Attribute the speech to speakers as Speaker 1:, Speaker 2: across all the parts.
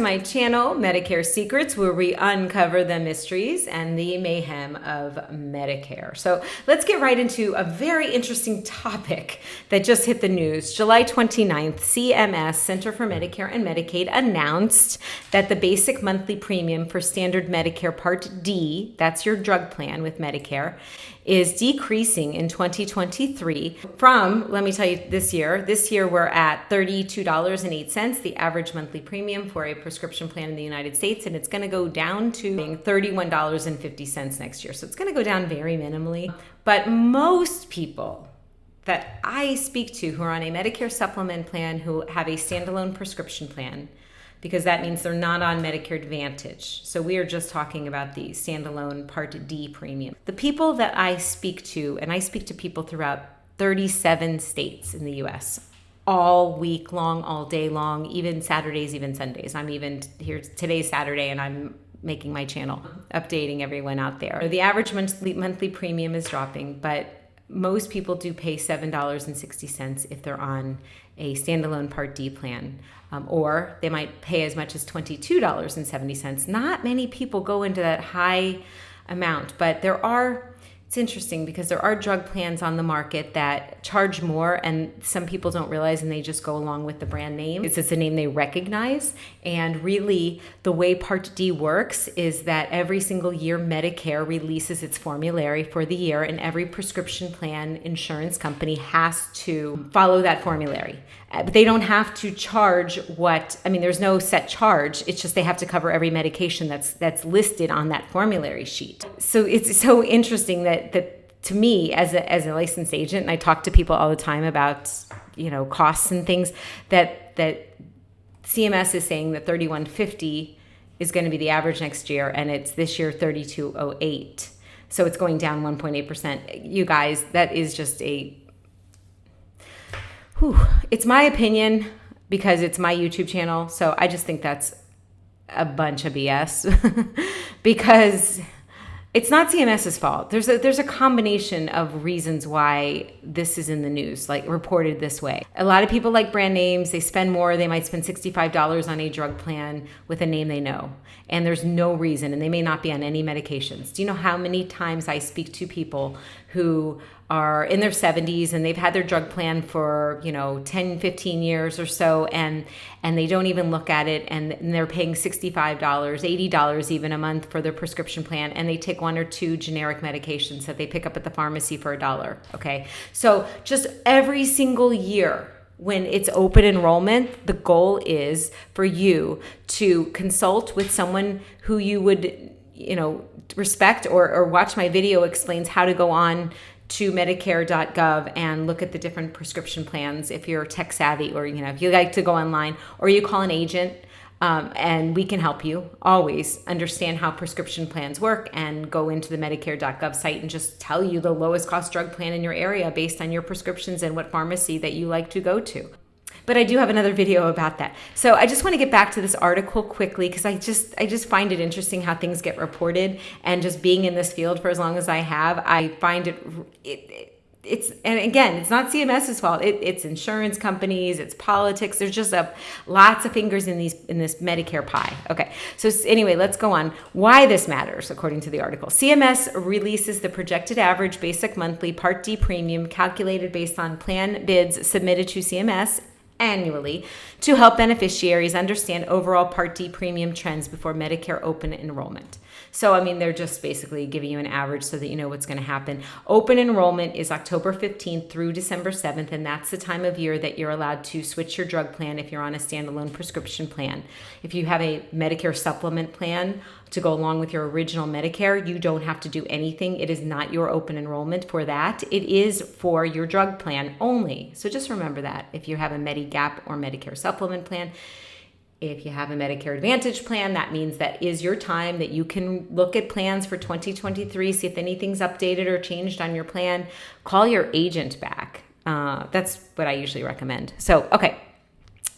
Speaker 1: my channel, Medicare Secrets, where we uncover the mysteries and the mayhem of Medicare. So let's get right into a very interesting topic that just hit the news. July 29th, CMS, Center for Medicare and Medicaid, announced that the basic monthly premium for standard Medicare Part D, that's your drug plan with Medicare, is decreasing in 2023 from, let me tell you, this year we're at $32.08, the average monthly premium for a prescription plan in the United States, and it's going to go down to $31.50 next year. So it's going to go down very minimally. But most people that I speak to who are on a Medicare supplement plan, who have a standalone prescription plan, because that means they're not on Medicare Advantage. So we are just talking about the standalone Part D premium. The people that I speak to, and I speak to people throughout 37 states in the US, all week long, all day long, even Saturdays, even Sundays. I'm even here, today's Saturday, and I'm making my channel, updating everyone out there. The average monthly premium is dropping, but most people do pay $7.60 if they're on a standalone Part D plan, or they might pay as much as $22.70. Not many people go into that high amount, but it's interesting because there are drug plans on the market that charge more, and some people don't realize, and they just go along with the brand name. It's a name they recognize. And really, the way Part D works is that every single year Medicare releases its formulary for the year, and every prescription plan insurance company has to follow that formulary. But they don't have to charge there's no set charge. It's just they have to cover every medication that's listed on that formulary sheet. So it's so interesting that to me as a licensed agent, and I talk to people all the time about, costs and things, that CMS is saying that $31.50 is going to be the average next year, and it's this year $32.08. So it's going down 1.8%. You guys, that is just it's my opinion because it's my YouTube channel. So I just think that's a bunch of BS because it's not CMS's fault. There's a combination of reasons why this is in the news, like reported this way. A lot of people like brand names. They spend more. They might spend $65 on a drug plan with a name they know. And there's no reason, and they may not be on any medications. Do you know how many times I speak to people who are in their 70s and they've had their drug plan for 10, 15 years or so, and they don't even look at it, and they're paying $65, $80 even a month for their prescription plan, and they take one or two generic medications that they pick up at the pharmacy for $1. Okay, so just every single year when it's open enrollment, the goal is for you to consult with someone who you would respect, or watch my video explains how to go on to Medicare.gov and look at the different prescription plans if you're tech savvy, or if you like to go online, or you call an agent, and we can help you always understand how prescription plans work, and go into the Medicare.gov site and just tell you the lowest cost drug plan in your area based on your prescriptions and what pharmacy that you like to go to. But I do have another video about that. So I just want to get back to this article quickly because I just find it interesting how things get reported, and just being in this field for as long as I have, I find and again, it's not CMS's fault. It's insurance companies, it's politics. There's just lots of fingers in this Medicare pie. Okay, so anyway, let's go on. Why this matters, according to the article. CMS releases the projected average basic monthly Part D premium calculated based on plan bids submitted to CMS annually to help beneficiaries understand overall Part D premium trends before Medicare Open Enrollment. So, they're just basically giving you an average so that you know what's going to happen. Open enrollment is October 15th through December 7th, and that's the time of year that you're allowed to switch your drug plan if you're on a standalone prescription plan. If you have a Medicare supplement plan to go along with your original Medicare, you don't have to do anything. It is not your open enrollment for that. It is for your drug plan only. So just remember that. If you have a Medigap or Medicare supplement plan, if you have a Medicare Advantage plan, that means that is your time that you can look at plans for 2023, see if anything's updated or changed on your plan. Call your agent back. That's what I usually recommend. So, okay.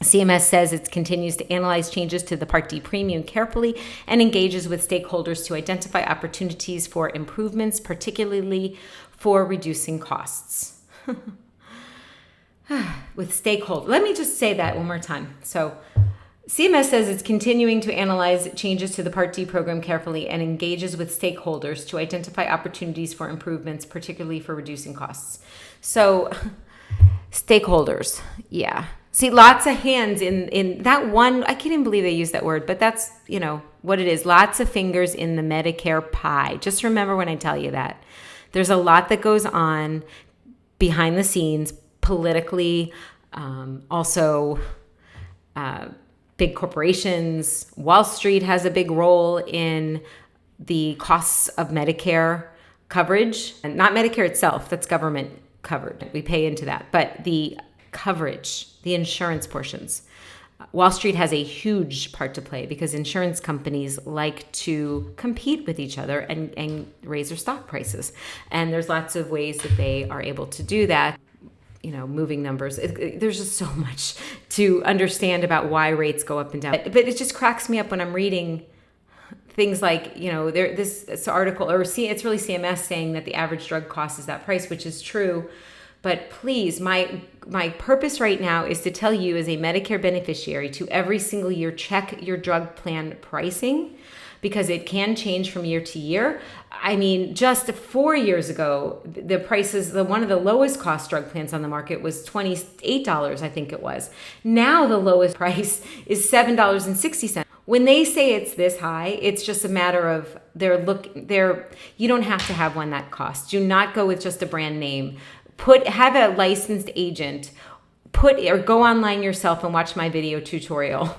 Speaker 1: CMS says it continues to analyze changes to the Part D premium carefully and engages with stakeholders to identify opportunities for improvements, particularly for reducing costs. With stakeholders. Let me just say that one more time. So CMS says it's continuing to analyze changes to the Part D program carefully and engages with stakeholders to identify opportunities for improvements, particularly for reducing costs. So, stakeholders, yeah. See, lots of hands in that one. I can't even believe they use that word, but that's, what it is. Lots of fingers in the Medicare pie. Just remember when I tell you that. There's a lot that goes on behind the scenes politically, also big corporations. Wall Street has a big role in the costs of Medicare coverage, and not Medicare itself, that's government covered. We pay into that, but the coverage, the insurance portions. Wall Street has a huge part to play because insurance companies like to compete with each other and raise their stock prices. And there's lots of ways that they are able to do that. Moving numbers. There's just so much to understand about why rates go up and down. But it just cracks me up when I'm reading things like, this article, or it's really CMS saying that the average drug cost is that price, which is true. But please, my purpose right now is to tell you as a Medicare beneficiary to every single year check your drug plan pricing, because it can change from year to year. I mean, just 4 years ago, the prices, one of the lowest cost drug plans on the market was $28, I think it was. Now the lowest price is $7.60. When they say it's this high, it's just a matter of you don't have to have one that costs. Do not go with just a brand name. Have a licensed agent, or go online yourself and watch my video tutorial.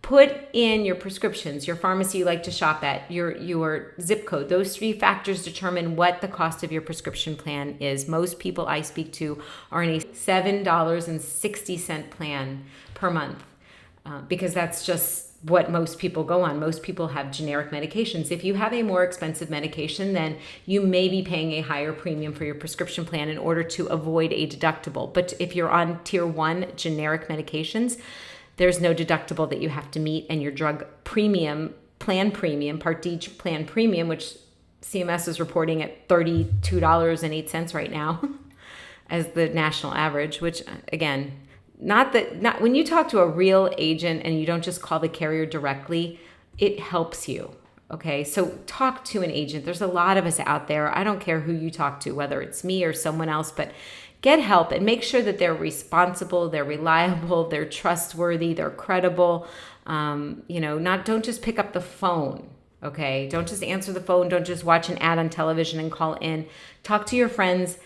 Speaker 1: Put in your prescriptions, your pharmacy you like to shop at, your zip code. Those 3 factors determine what the cost of your prescription plan is. Most people I speak to are in a $7.60 plan per month because that's just what most people go on. Most people have generic medications. If you have a more expensive medication, then you may be paying a higher premium for your prescription plan in order to avoid a deductible. But if you're on tier 1 generic medications, there's no deductible that you have to meet, and your drug premium, plan premium, Part D plan premium, which CMS is reporting at $32.08 right now as the national average, which again, not when you talk to a real agent and you don't just call the carrier directly, it helps you. Okay, so talk to an agent. There's a lot of us out there. I don't care who you talk to, whether it's me or someone else, but get help and make sure that they're responsible, they're reliable, they're trustworthy, they're credible. Don't just pick up the phone. Okay, don't just answer the phone. Don't just watch an ad on television and call in. Talk to your friends.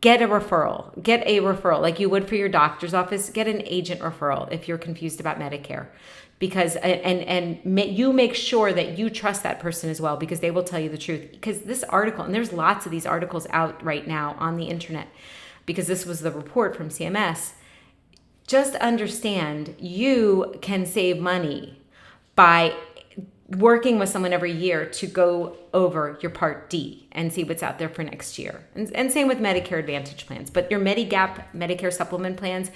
Speaker 1: Get a referral like you would for your doctor's office. Get an agent referral if you're confused about Medicare, because you make sure that you trust that person as well, because they will tell you the truth. Because this article, and there's lots of these articles out right now on the internet, because this was the report from CMS. Just understand you can save money by working with someone every year to go over your Part D and see what's out there for next year. And same with Medicare Advantage plans. But your Medigap, Medicare supplement plans,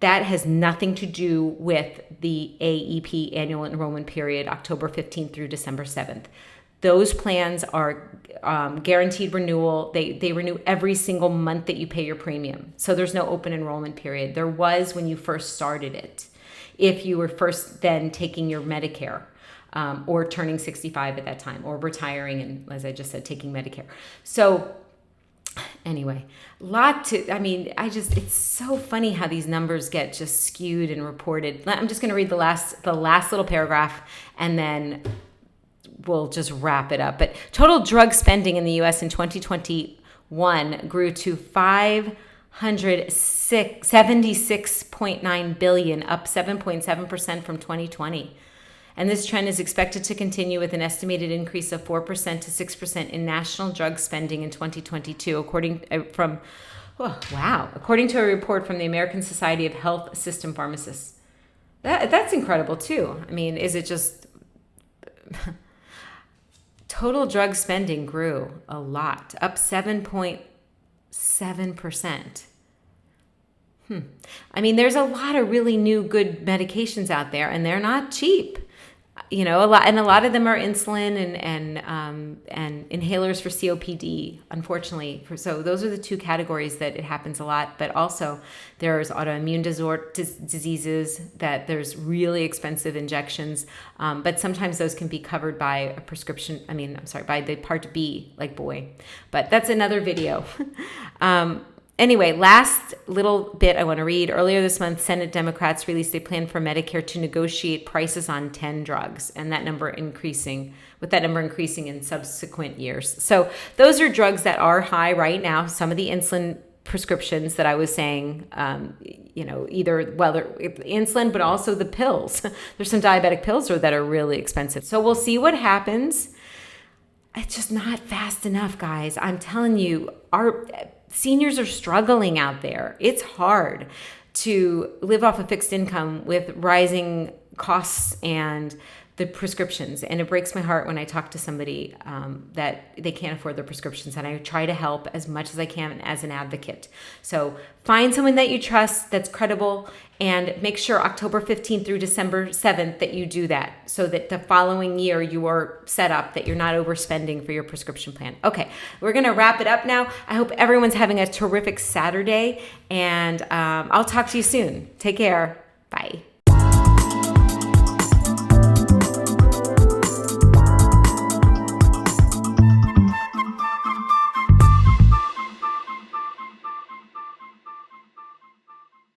Speaker 1: that has nothing to do with the AEP annual enrollment period, October 15th through December 7th. Those plans are guaranteed renewal. They renew every single month that you pay your premium. So there's no open enrollment period. There was when you first started it, if you were first then taking your Medicare. Or turning 65 at that time, or retiring, and as I just said, taking Medicare. So anyway, it's so funny how these numbers get just skewed and reported. I'm just going to read the last little paragraph, and then we'll just wrap it up. But total drug spending in the U.S. in 2021 grew to $576.9 billion, up 7.7% from 2020. And this trend is expected to continue with an estimated increase of 4% to 6% in national drug spending in 2022, according to a report from the American Society of Health System Pharmacists. That's incredible too. I mean, is it just total drug spending grew a lot, up 7.7%. I mean, there's a lot of really new good medications out there, and they're not cheap. a lot of them are insulin and inhalers for COPD, unfortunately. So those are the two categories that it happens a lot. But also there's autoimmune diseases that there's really expensive injections. But sometimes those can be covered by a prescription. By the Part B, like boy. But that's another video. Anyway, last little bit I want to read. Earlier this month, Senate Democrats released a plan for Medicare to negotiate prices on 10 drugs, and that number increasing in subsequent years. So those are drugs that are high right now. Some of the insulin prescriptions that I was saying, they're insulin, but also the pills. There's some diabetic pills that are really expensive. So we'll see what happens. It's just not fast enough, guys. I'm telling you, our seniors are struggling out there. It's hard to live off a fixed income with rising costs and the prescriptions. And it breaks my heart when I talk to somebody that they can't afford their prescriptions. And I try to help as much as I can as an advocate. So find someone that you trust that's credible, and make sure October 15th through December 7th that you do that, so that the following year you are set up, that you're not overspending for your prescription plan. Okay, we're going to wrap it up now. I hope everyone's having a terrific Saturday, and I'll talk to you soon. Take care. Bye.